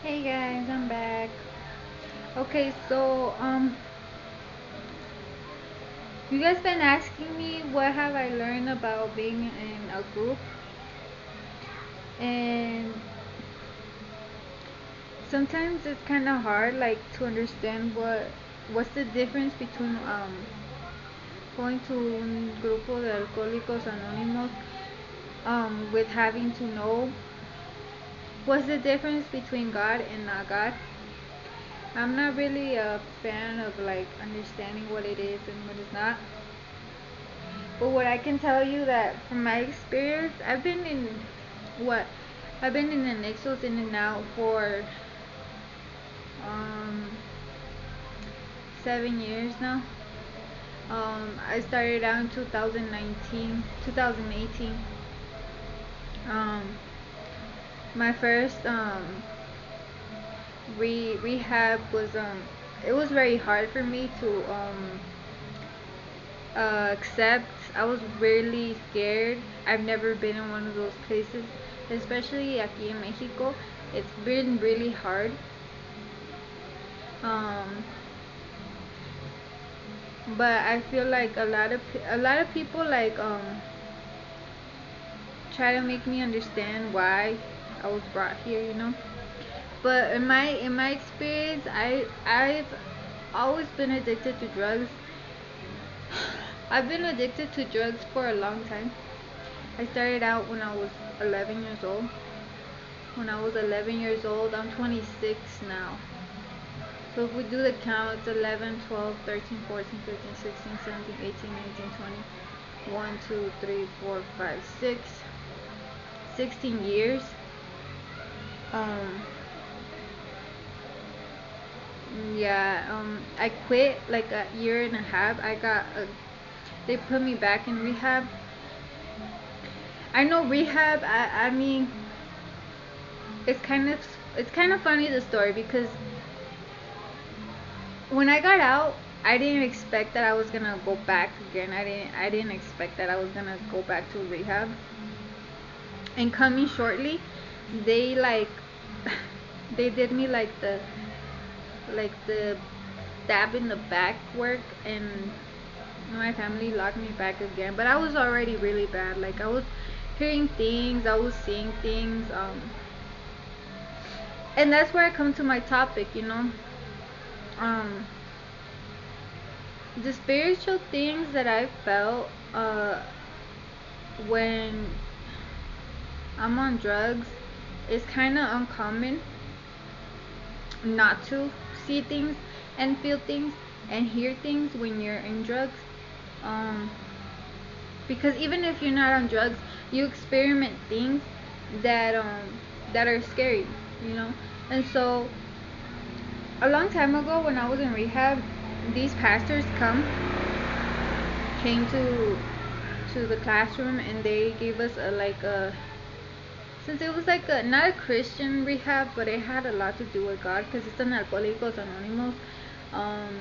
Hey guys, I'm back. Okay, so you guys been asking me what have I learned about being in a group, and sometimes it's kind of hard like to understand what's the difference between going to un grupo de alcohólicos anónimos with having to know what's the difference between God and not God. I'm not really a fan of like understanding what it is and what it's not. But what I can tell you that from my experience, what I've been in the Nixos in and out for um 7 years now. I started out in 2019, 2018. Um, my first rehab was it was very hard for me to accept. I was really scared. I've never been in one of those places, especially aquí in Mexico. It's been really hard. Um, but I feel like a lot of people like try to make me understand why I was brought here, you know. But in my experience, I've always been addicted to drugs. I've been addicted to drugs for a long time. I started out when I was 11 years old. When I was 11 years old, I'm 26 now. So if we do the count, it's 11, 12, 13, 14, 15, 16, 17, 18, 19, 20, 1, 2, 3, 4, 5, 6, 16 years. Um, yeah, I quit like a year and a half. They put me back in rehab. I know rehab, I mean, it's kind of, it's kind of funny the story because when I got out, I didn't expect that I was gonna go back again. I didn't expect that I was gonna go back to rehab. And coming shortly, they like they did me like the stab in the back work, and my family locked me back again. But I was already really bad. Like I was hearing things, I was seeing things, and that's where I come to my topic, you know. Um, the spiritual things that I felt when I'm on drugs is kind of uncommon not to see things and feel things and hear things when you're in drugs. Um, because even if you're not on drugs, you experiment things that that are scary, you know. And so a long time ago when I was in rehab, these pastors came to the classroom, and they gave us a like a since it was like a not a Christian rehab, but it had a lot to do with God because it's an Alcohólicos Anónimos. Um,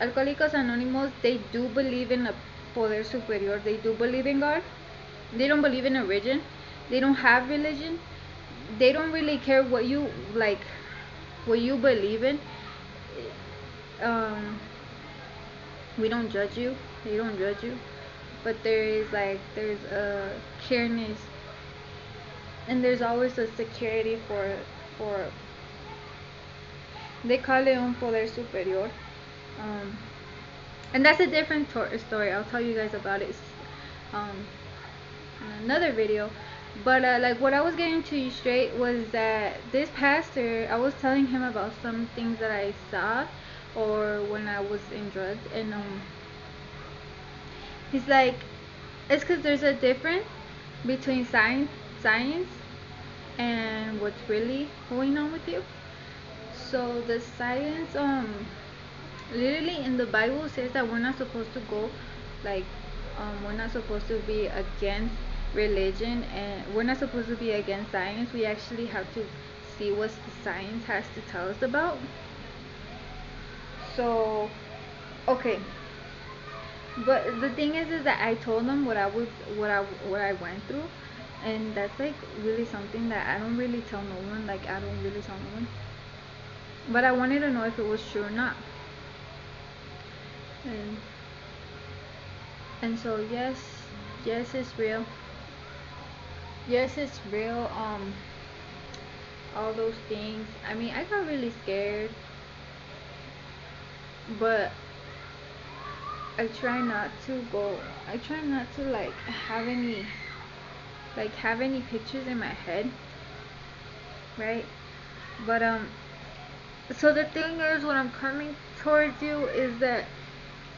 Alcohólicos Anónimos, they do believe in a poder superior. They do believe in God. They don't believe in a religion. They don't have religion. They don't really care what you like, what you believe in. Um, we don't judge you. They don't judge you. But there's a careness, and there's always a security for they call it un poder superior. Um, and that's a different story. I'll tell you guys about it um, in another video. But like what I was getting to you straight was that this pastor, I was telling him about some things that I saw or when I was in drugs, and he's like, it's because there's a difference between science and what's really going on with you. So the science, literally in the Bible says that we're not supposed to go, like, we're not supposed to be against religion, and we're not supposed to be against science. We actually have to see what the science has to tell us about. So, okay. But the thing is that I told them what I went through, and that's like really something that I don't really tell no one. Like I don't really tell no one. but I wanted to know if it was true or not. And so yes, it's real. Yes, it's real. All those things. I mean, I got really scared, but I try not to go. I try not to like have any pictures in my head, right? But so the thing is, what I'm coming towards you is that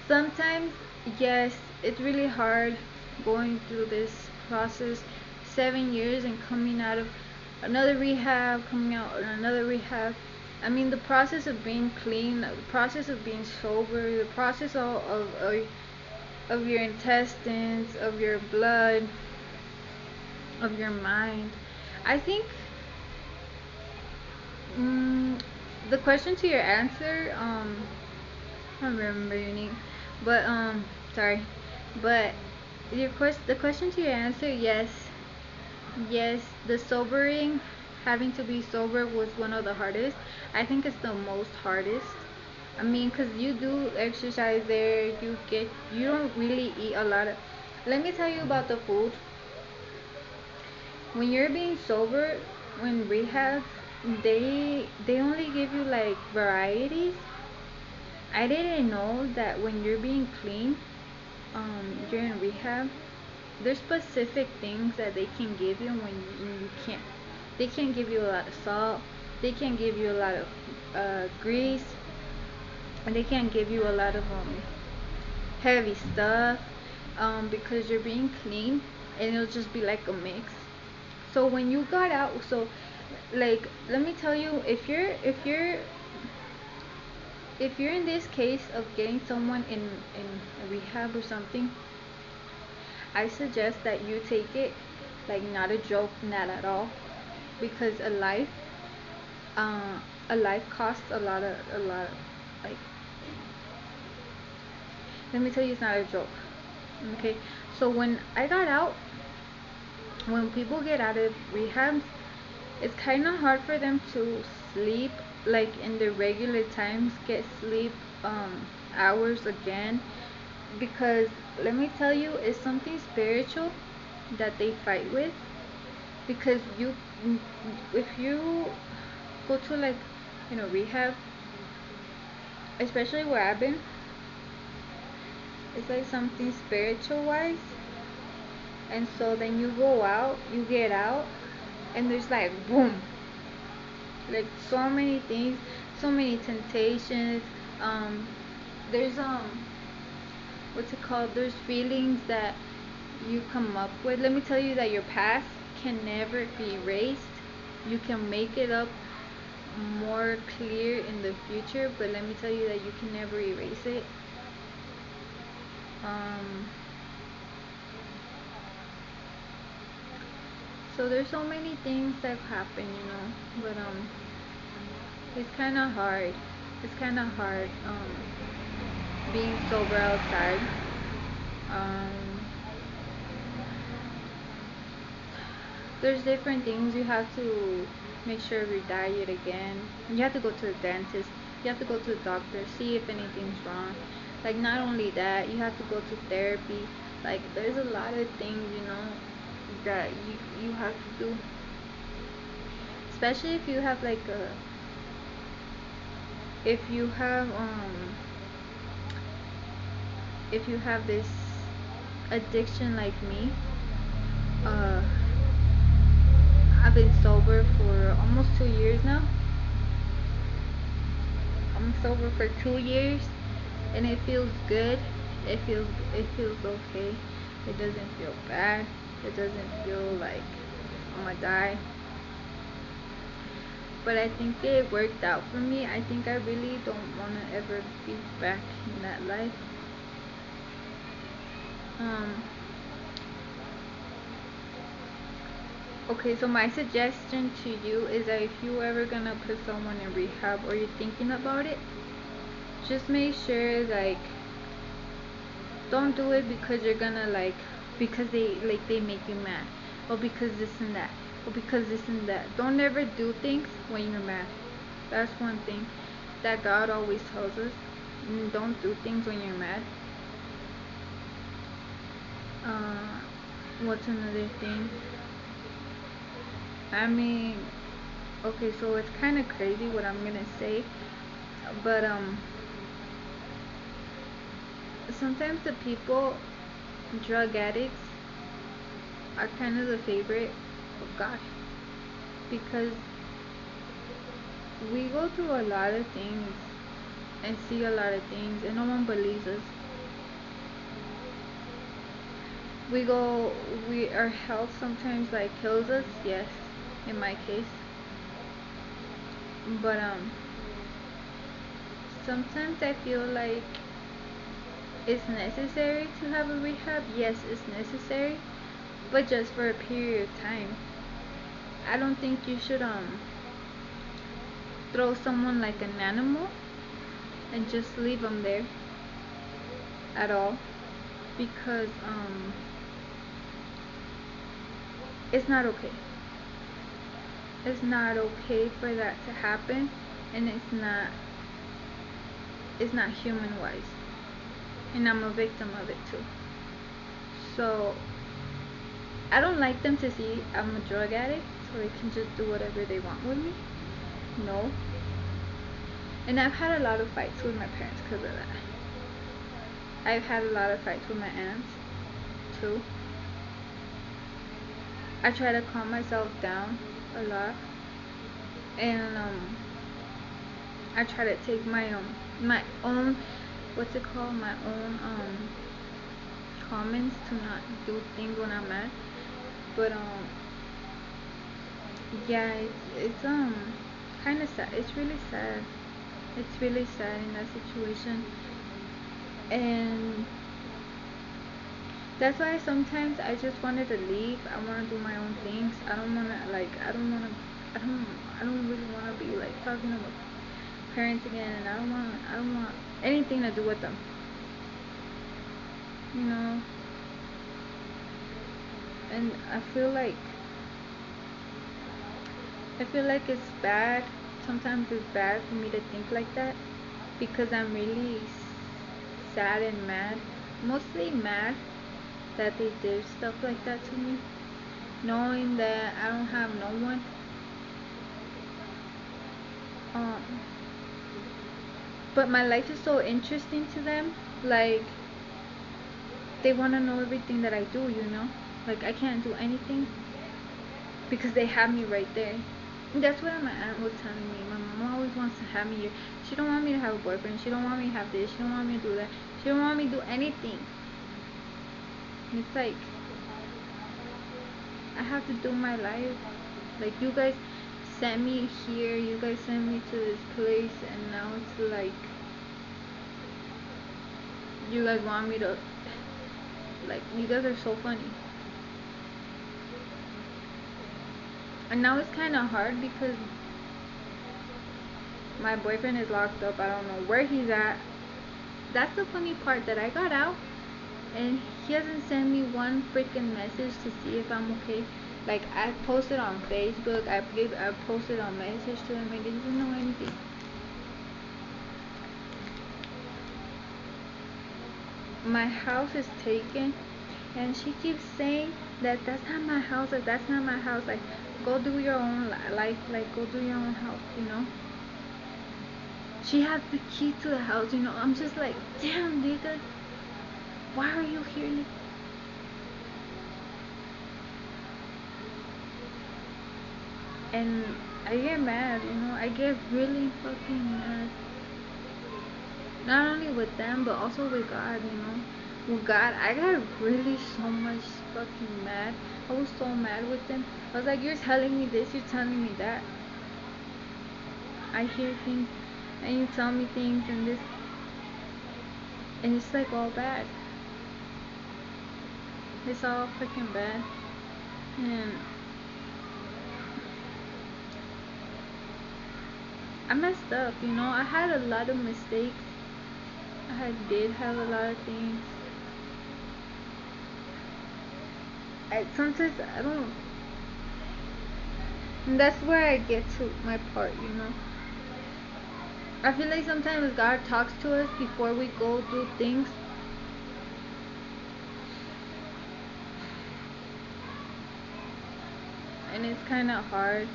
sometimes, yes, it's really hard going through this process, 7 years and coming out of another rehab, coming out in another rehab. I mean, the process of being clean, the process of being sober, the process of your intestines, of your blood, of your mind. I think mm, the question to your answer, I don't remember your name, but sorry, but the question to your answer, yes, yes, the sobering, having to be sober was one of the hardest. I think it's the most hardest. I mean, cause you do exercise there, you don't really eat a lot of. Let me tell you about the food. When you're being sober, when rehab, they only give you like varieties. I didn't know that when you're being clean, you're in rehab. There's specific things that they can give you when you can't. They can't give you a lot of salt. They can't give you a lot of grease, and they can't give you a lot of heavy stuff because you're being clean, and it'll just be like a mix. So when you got out, so like let me tell you, if you're in this case of getting someone in a rehab or something, I suggest that you take it like not a joke, not at all, because uh, a life costs a lot of, like, let me tell you, it's not a joke. Okay, so when I got out, when people get out of rehab, it's kind of hard for them to sleep like in the regular times, get sleep hours again, because let me tell you, it's something spiritual that they fight with. Because if you go to like, rehab, especially where I've been, it's like something spiritual wise. And so then you go out, you get out, and there's like boom, like so many things, so many temptations. um there's what's it called, there's feelings that you come up with. Let me tell you that your past can never be erased. You can make it up more clear in the future, but let me tell you that you can never erase it. um so there's so many things that happen, but it's kind of hard. It's kind of hard being sober outside. um there's different things you have to make sure of your diet again. You have to go to the dentist. You have to go to the doctor, see if anything's wrong. Like, not only that, you have to go to therapy. Like, there's a lot of things, that you have to do. Especially if you have like a if you have if you have this addiction like me. uh I've been sober for almost 2 years now. I'm sober for 2 years, and it feels good. It feels okay. It doesn't feel bad. It doesn't feel like I'm gonna die. But I think it worked out for me. I think I really don't want to ever be back in that life. Um. Okay, so my suggestion to you is that if you ever gonna put someone in rehab or you're thinking about it, just make sure, like, don't do it because you're gonna, like, because they make you mad, or because this and that, or because this and that. Don't ever do things when you're mad. That's one thing that God always tells us. Don't do things when you're mad. Uh, what's another thing? I mean, okay, so it's kind of crazy what I'm gonna say, but sometimes the people, drug addicts, are kind of the favorite of God because we go through a lot of things and see a lot of things, and no one believes us. We go, our health sometimes like kills us, yes, in my case, but sometimes I feel like it's necessary to have a rehab. Yes, it's necessary, but just for a period of time. I don't think you should throw someone like an animal and just leave them there at all, because it's not okay. It's not okay for that to happen, and it's not human wise, and I'm a victim of it too. So I don't like them to see I'm a drug addict so they can just do whatever they want with me. No. And I've had a lot of fights with my parents because of that. I've had a lot of fights with my aunts too. I try to calm myself down a lot, and I try to take my own, what's it called, my own comments to not do things when I'm mad. But yeah, it's kind of sad. It's really sad. It's really sad in that situation, and that's why sometimes I just wanted to leave. I want to do my own things. I don't want to like. I don't want to. I don't. I don't really want to be like talking about parents again, and I don't want. I don't want anything to do with them. You know. And I feel like it's bad. Sometimes it's bad for me to think like that because I'm really sad and mad. Mostly mad that they did stuff like that to me, knowing that I don't have no one. Um, but my life is so interesting to them. Like they want to know everything that I do. Like I can't do anything because they have me right there. And that's what my aunt was telling me. My mom always wants to have me here. She don't want me to have a boyfriend. She don't want me to have this. She don't want me to do that. She don't want me to do anything. And it's like I have to do my life. Like you guys sent me here. You guys sent me to this place, and now it's like you guys want me to. Like you guys are so funny. And now it's kind of hard because my boyfriend is locked up. I don't know where he's at. That's the funny part, that I got out and he hasn't sent me one freaking message to see if I'm okay. Like I posted on Facebook, I posted on message to him, and he doesn't know anything. My house is taken, and she keeps saying that that's not my house, like that's not my house, like go do your own life, like go do your own house. She has the key to the house. I'm just like, damn nigga, why are you here? And I get mad. I get really fucking mad. Not only with them, but also with God. With God, I got really so much fucking mad. I was so mad with them. I was like, you're telling me this, you're telling me that. I hear things, and you tell me things, and this, and it's like all bad. It's all freaking bad. And I messed up. I had a lot of mistakes. Did have a lot of things. Sometimes I don't. And that's where I get to my part. I feel like sometimes God talks to us before we go through things. And it's kind of hard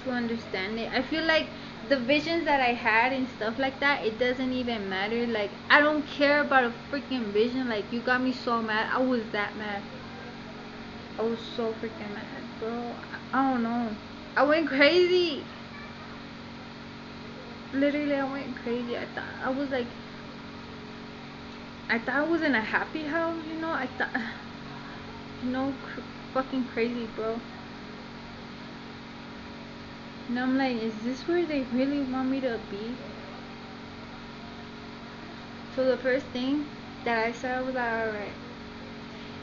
to understand it. I feel like the visions that I had and stuff like that, it doesn't even matter. Like, I don't care about a freaking vision. Like, you got me so mad. I was that mad. I was so freaking mad, bro. I don't know. I went crazy. Literally, I went crazy. I thought I was in a happy house, you know? I thought, fucking crazy, bro. And I'm like, is this where they really want me to be? So the first thing that I said, I was like, alright,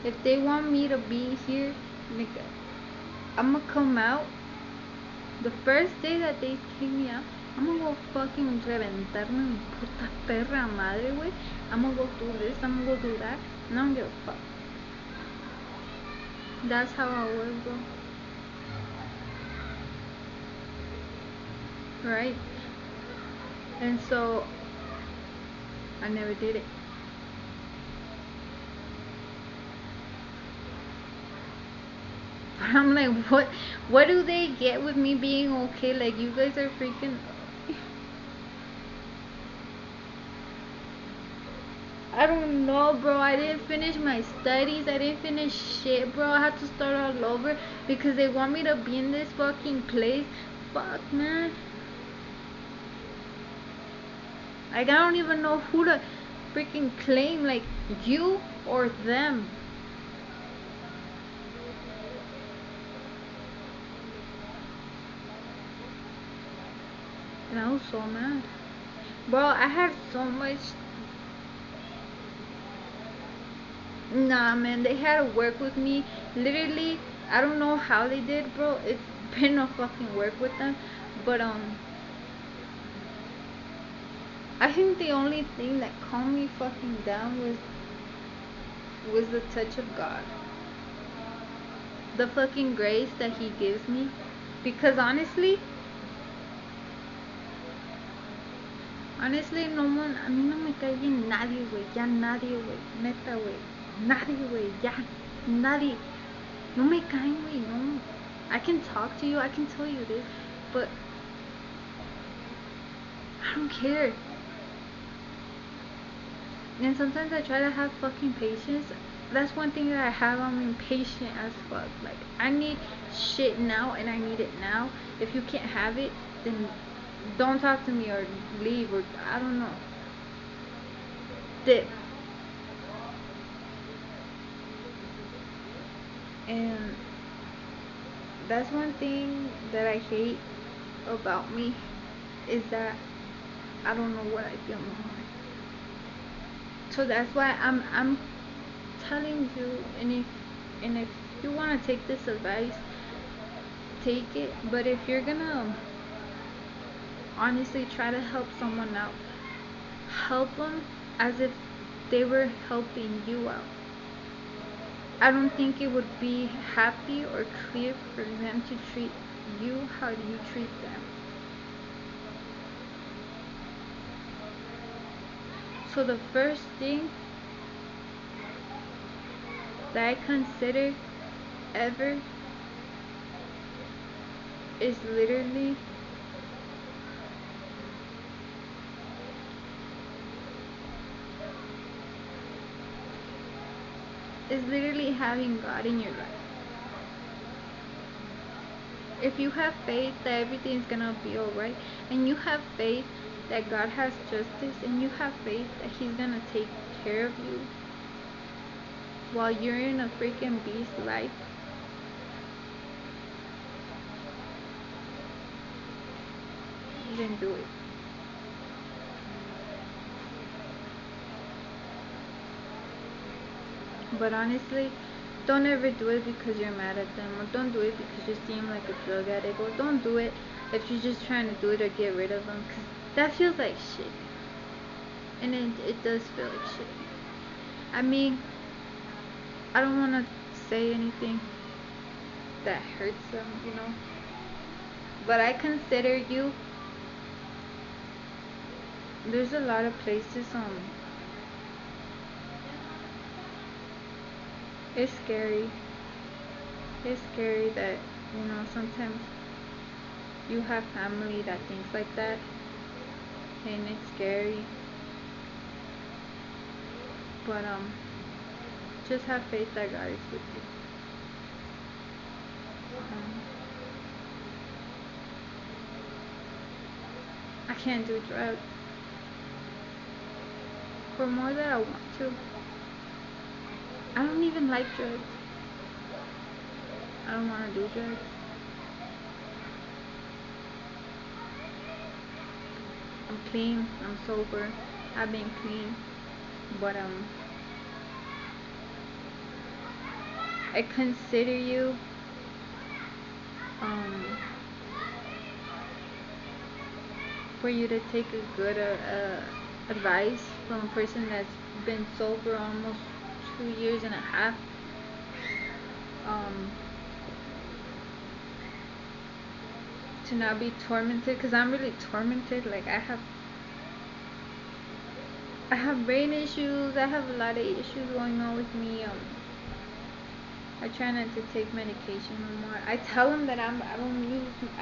if they want me to be here, nigga, I'm gonna come out. The first day that they take me out, I'm gonna go fucking reventarme mi puta perra madre, güey. I'm gonna go do this, I'm gonna go do that. And I don't give a fuck. That's how I was, bro. Right? And so, I never did it. But I'm like, what do they get with me being okay? Like, you guys are freaking. I don't know, bro. I didn't finish my studies. I didn't finish shit, bro. I had to start all over because they want me to be in this fucking place. Fuck, man. Like, I don't even know who to freaking claim. Like, you or them. And I was so mad. Bro, I had so much. Nah, man, they had to work with me. Literally, I don't know how they did, bro. It's been no fucking work with them. But, I think the only thing that calmed me fucking down was the touch of God. The fucking grace that He gives me. Because honestly, no one, a mí no me cae bien nadie, güey. Ya nadie, güey. Neta, güey. Nadie, güey. Ya. Nadie. No me caen, güey. No. I can talk to you. I can tell you this. But I don't care. And sometimes I try to have fucking patience. That's one thing that I have. I'm impatient as fuck. Like, I need shit now and I need it now. If you can't have it, then don't talk to me or leave or I don't know. Dip. And that's one thing that I hate about me is that I don't know what I feel in my heart. So that's why I'm telling you, and if you want to take this advice, take it. But if you're gonna honestly try to help someone out, help them as if they were helping you out. I don't think it would be happy or clear for them to treat you how you treat them. So the first thing that I consider ever is literally having God in your life. If you have faith that everything's gonna be alright, and you have faith that God has justice, and you have faith that He's gonna take care of you while you're in a freaking beast life, then do it. But honestly, don't ever do it because you're mad at them, or don't do it because you seem like a drug addict, or don't do it if you're just trying to do it or get rid of them, because that feels like shit. And it does feel like shit. I mean, I don't want to say anything that hurts them, But I consider you there's a lot of places. It's scary. It's scary that sometimes you have family that thinks like that, and it's scary. But just have faith that God is with you. Um, I can't do drugs for more than I want to. I don't even like drugs. I don't want to do drugs. I'm clean. I'm sober. I've been clean, but I consider you um for you to take a good advice from a person that's been sober almost 2 years and a half. Um, to not be tormented, because I'm really tormented. Like I have brain issues. I have a lot of issues going on with me. I try not to take medication no more. I tell them that I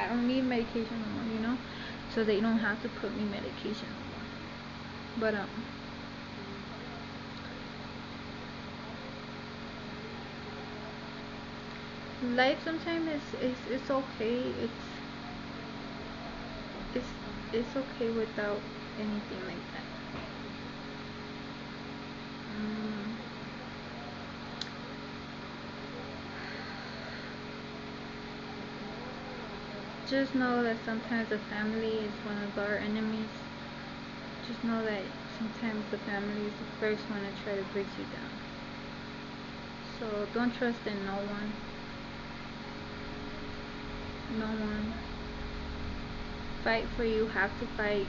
don't need medication no more, so they don't have to put me medication no more. But life sometimes is okay. It's it's okay without anything like that. Mm, just know that sometimes the family is one of our enemies. Just know that sometimes the family is the first one to try to break you down. So don't trust in no one. No one. Fight for you. Have to fight.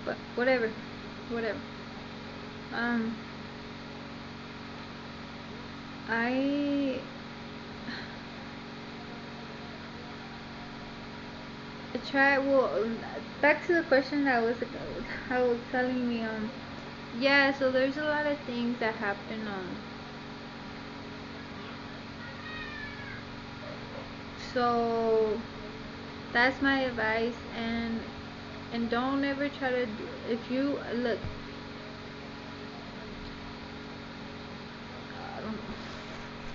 But whatever. Whatever. Um, I I try. Well, back to the question that was telling me. Yeah. So there's a lot of things that happen. So that's my advice, and don't ever try to if you look